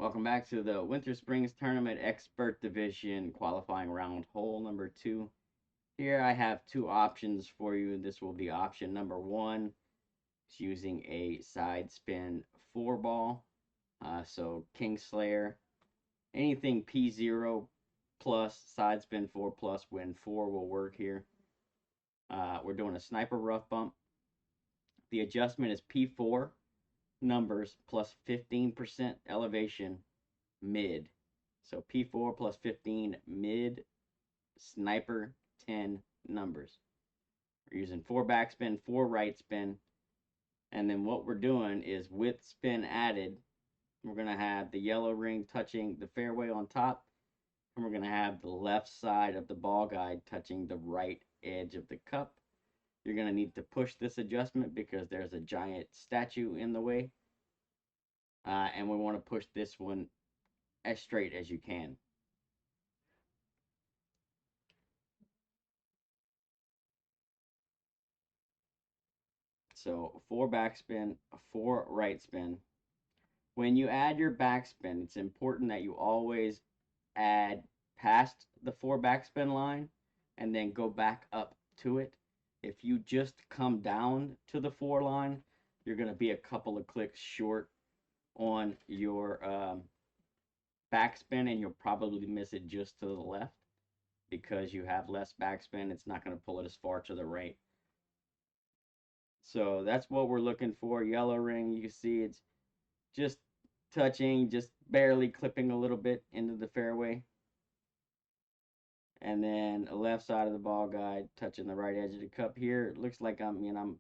Welcome back to the Winter Springs Tournament Expert Division qualifying round hole number 2. Here I have two options for you. This will be option number 1. It's using a side spin 4 ball. So Kingslayer, anything P0 plus side spin 4 plus win 4 will work here. We're doing a sniper rough bump. The adjustment is P4 numbers plus 15% elevation mid. So P4 plus 15 mid sniper 10 numbers. We're using 4 backspin, 4 right spin. And then what we're doing is with spin added, we're going to have the yellow ring touching the fairway on top. And we're going to have the left side of the ball guide touching the right edge of the cup. You're going to need to push this adjustment because there's a giant statue in the way. And we want to push this one as straight as you can. So 4 backspin, 4 right spin. When you add your backspin, it's important that you always add past the 4 backspin line and then go back up to it. If you just come down to the 4 line, you're going to be a couple of clicks short on your backspin, and you'll probably miss it just to the left because you have less backspin. It's not going to pull it as far to the right. So that's what we're looking for. Yellow ring, you can see it's just touching, just barely clipping a little bit into the fairway. And then the left side of the ball guide touching the right edge of the cup here. It looks like I'm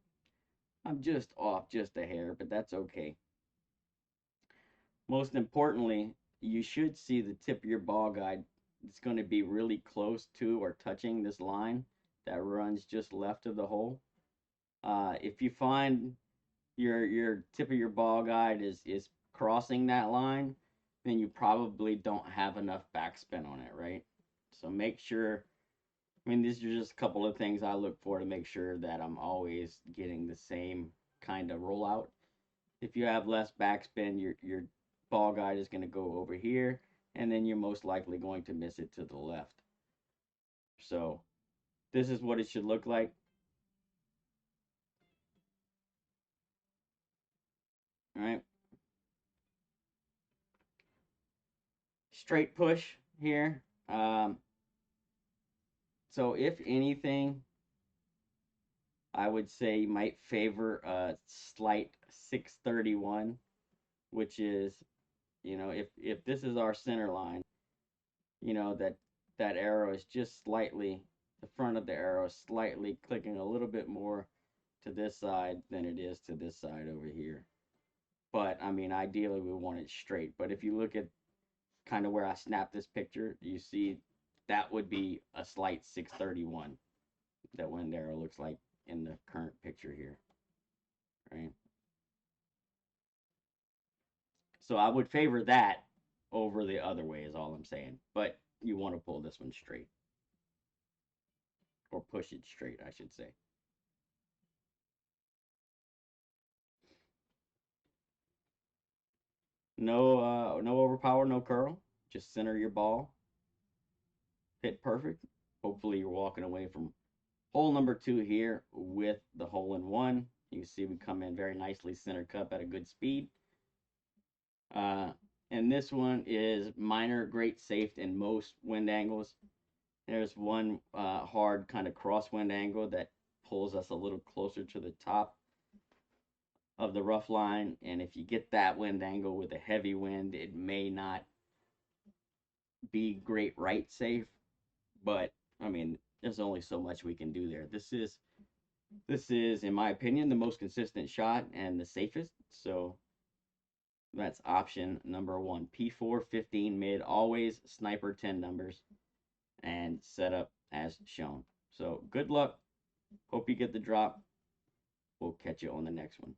just off just a hair, but that's okay. Most importantly, you should see the tip of your ball guide. It's going to be really close to or touching this line that runs just left of the hole. If you find your tip of your ball guide is crossing that line, then you probably don't have enough backspin on it, right? So make sure, I mean, these are just a couple of things I look for to make sure that I'm always getting the same kind of rollout. If you have less backspin, your ball guide is going to go over here, and then you're most likely going to miss it to the left. So this is what it should look like. All right. Straight push here. So if anything, I would say you might favor a slight 631, which is, if this is our center line, that arrow is just slightly, the front of the arrow is slightly clicking a little bit more to this side than it is to this side over here. But I mean, ideally we want it straight. But if you look at kind of where I snapped this picture, you see that would be a slight 631 that wind arrow looks like in the current picture here, right? So I would favor that over the other way is all I'm saying. But you want to pull this one straight. Or push it straight, I should say. No overpower, no curl. Just center your ball. Hit perfect. Hopefully you're walking away from hole number 2 here with the hole in one. You can see we come in very nicely center cup at a good speed. And this one is minor, great, safe in most wind angles. There's one hard kind of crosswind angle that pulls us a little closer to the top of the rough line. And if you get that wind angle with a heavy wind, it may not be great right safe. But I mean, there's only so much we can do there. This is, in my opinion, the most consistent shot and the safest. So that's option number 1. P4 15 mid, always sniper 10 numbers, and set up as shown. So good luck. Hope you get the drop. We'll catch you on the next one.